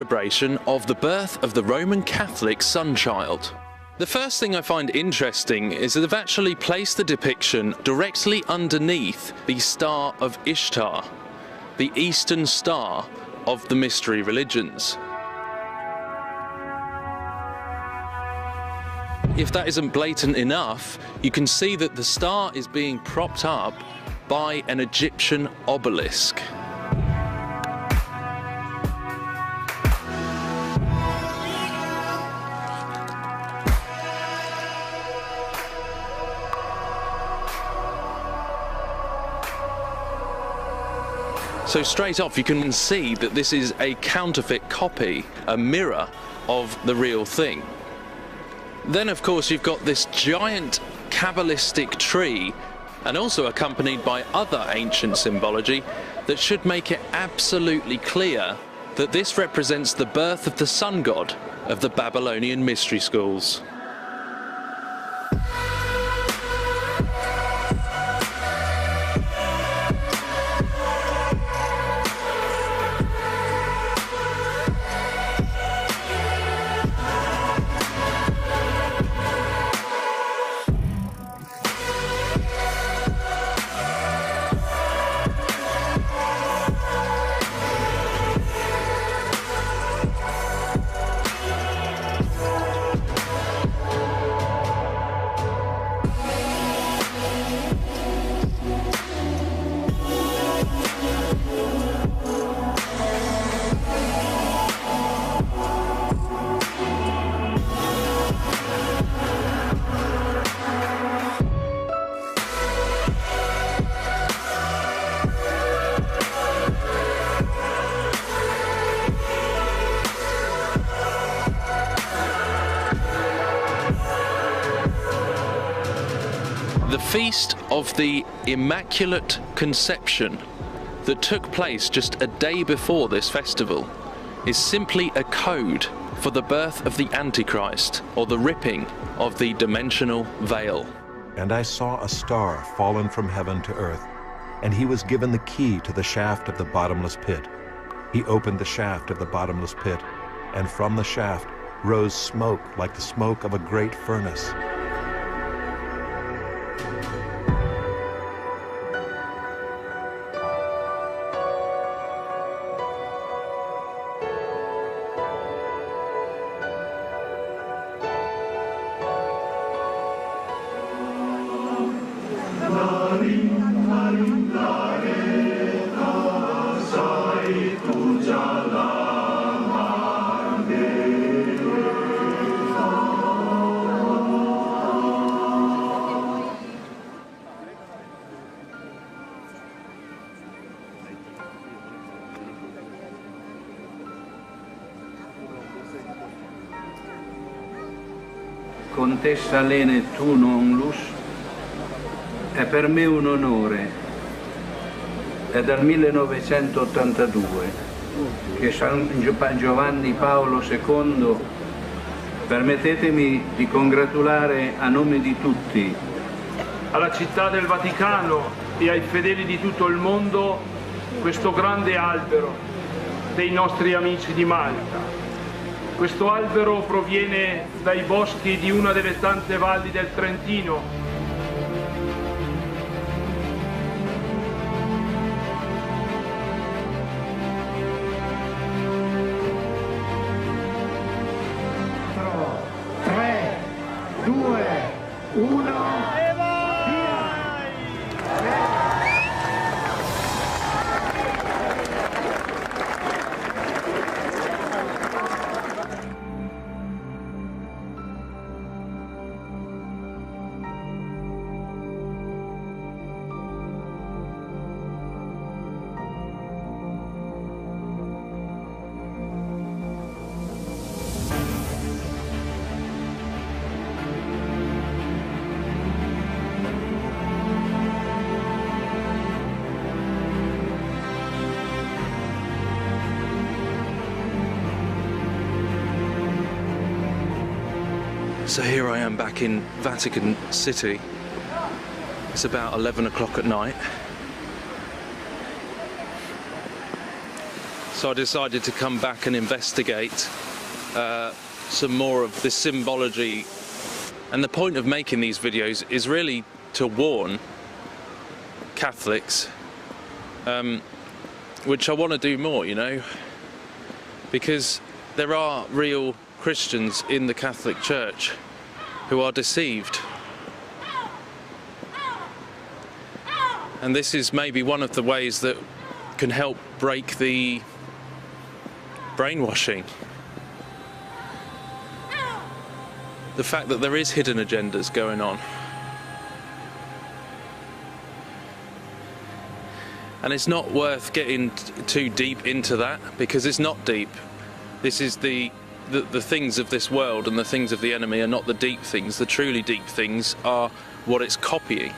celebration of the birth of the Roman Catholic Sun-Child. The first thing I find interesting is that they've actually placed the depiction directly underneath the Star of Ishtar, the Eastern Star of the mystery religions. If that isn't blatant enough, you can see that the star is being propped up by an Egyptian obelisk. So straight off you can see that this is a counterfeit copy, a mirror of the real thing. Then of course you've got this giant Kabbalistic tree, and also accompanied by other ancient symbology that should make it absolutely clear that this represents the birth of the sun god of the Babylonian mystery schools. The Feast of the Immaculate Conception that took place just a day before this festival is simply a code for the birth of the Antichrist, or the ripping of the dimensional veil. And I saw a star fallen from heaven to earth, and he was given the key to the shaft of the bottomless pit. He opened the shaft of the bottomless pit, and from the shaft rose smoke like the smoke of a great furnace. Contessa Lene tu non lus, è per me un onore. È dal 1982 che San Giovanni Paolo II, permettetemi di congratulare a nome di tutti, alla città del Vaticano e ai fedeli di tutto il mondo, questo grande albero dei nostri amici di Malta. Questo albero proviene dai boschi di una delle tante valli del Trentino. Tre, due, uno. So here I am back in Vatican City. It's about 11 o'clock at night. So I decided to come back and investigate some more of this symbology. And the point of making these videos is really to warn Catholics, which I want to do more, you know, because there are real Christians in the Catholic Church who are deceived. And this is maybe one of the ways that can help break the brainwashing. The fact that there is hidden agendas going on. And it's not worth getting too deep into that, because it's not deep. This is the things of this world and the things of the enemy are not the deep things. The truly deep things are what it's copying.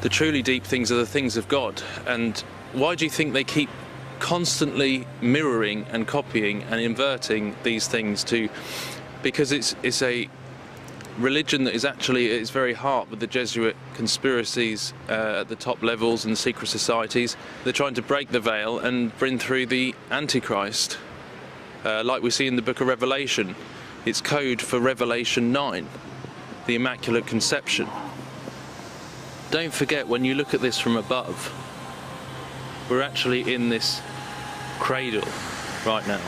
The truly deep things are the things of God. And why do you think they keep constantly mirroring and copying and inverting these things to? Because it's a religion that is actually at its very heart with the Jesuit conspiracies at the top levels and secret societies. They're trying to break the veil and bring through the Antichrist, like we see in the book of Revelation. It's code for Revelation 9, the Immaculate Conception. Don't forget, when you look at this from above, we're actually in this cradle right now.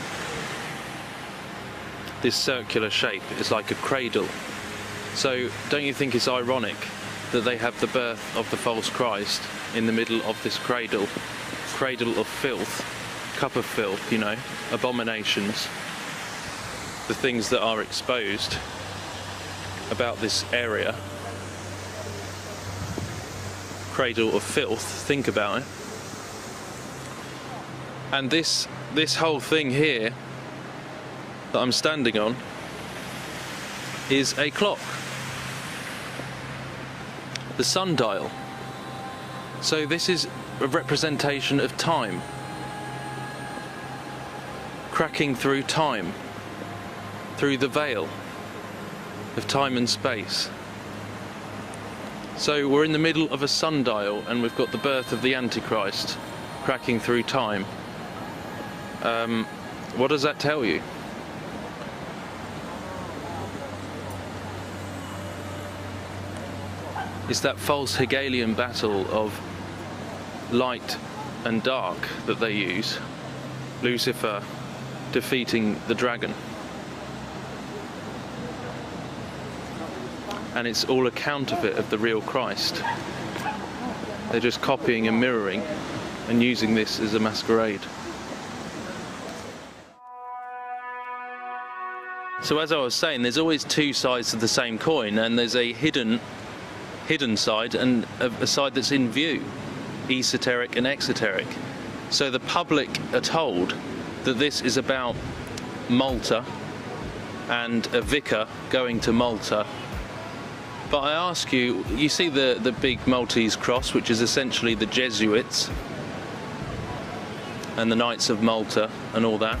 This circular shape is like a cradle. So don't you think it's ironic that they have the birth of the false Christ in the middle of this cradle of filth, cup of filth, you know, abominations, the things that are exposed about this area. Cradle of filth, think about it. And this whole thing here that I'm standing on is a clock, the sundial. So this is a representation of time, cracking through time, through the veil of time and space. So we're in the middle of a sundial and we've got the birth of the Antichrist cracking through time. What does that tell you? It's that false Hegelian battle of light and dark that they use. Lucifer defeating the dragon. And it's all a counterfeit of the real Christ. They're just copying and mirroring and using this as a masquerade. So as I was saying, there's always two sides to the same coin, and there's a hidden side and a side that's in view, esoteric and exoteric. So the public are told that this is about Malta and a vicar going to Malta. But I ask you, you see the big Maltese cross, which is essentially the Jesuits and the Knights of Malta and all that.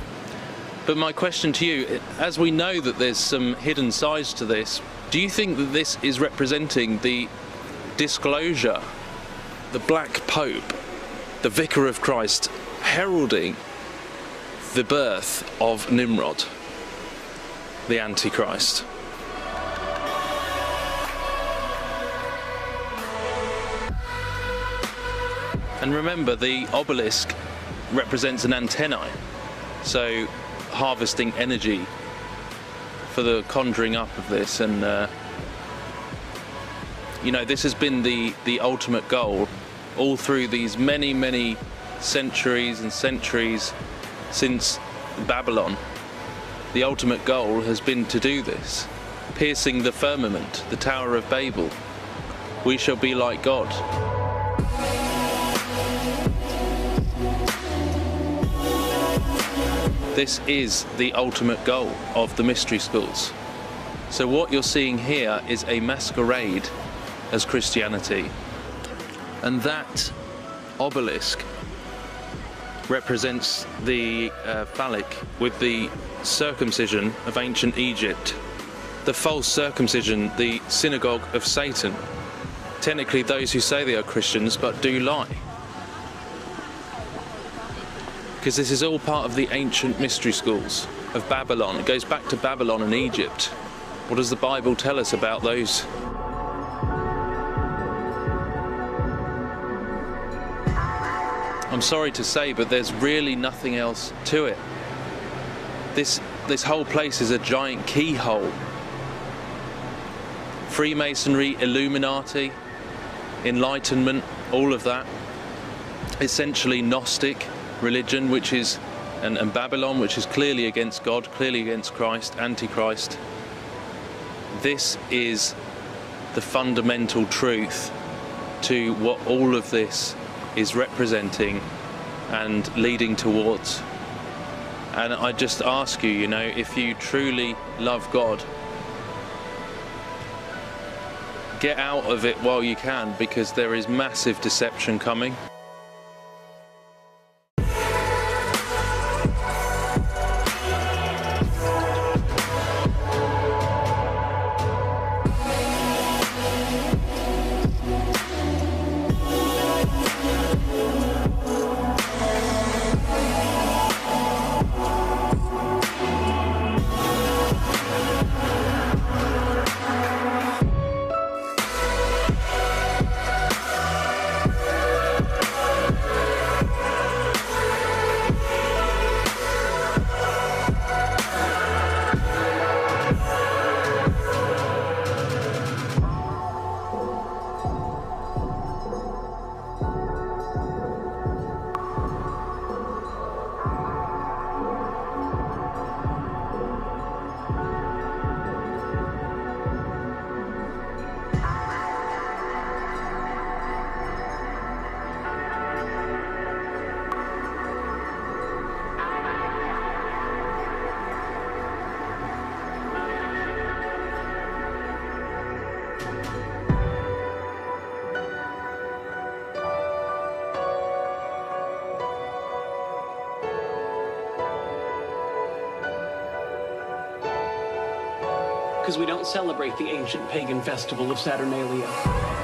But my question to you, as we know that there's some hidden sides to this, do you think that this is representing the disclosure, the Black Pope, the Vicar of Christ, heralding the birth of Nimrod, the Antichrist? And remember, the obelisk represents an antennae, so harvesting energy for the conjuring up of this. And you know, this has been the ultimate goal all through these many centuries and centuries since Babylon. The ultimate goal has been to do this, piercing the firmament, the Tower of Babel. We shall be like God. This is the ultimate goal of the mystery schools. So what you're seeing here is a masquerade as Christianity. And that obelisk represents the phallic with the circumcision of ancient Egypt the false circumcision, the synagogue of Satan. Technically those who say they are Christians but do lie. Because this is all part of the ancient mystery schools of Babylon. It goes back to Babylon and Egypt. What does the Bible tell us about those? I'm sorry to say, but there's really nothing else to it. This whole place is a giant keyhole. Freemasonry, Illuminati, Enlightenment, all of that. Essentially Gnostic religion, which is, and Babylon, which is clearly against God, clearly against Christ, Antichrist. This is the fundamental truth to what all of this is representing and leading towards. And I just ask you, you know, if you truly love God, get out of it while you can, because there is massive deception coming. Because we don't celebrate the ancient pagan festival of Saturnalia.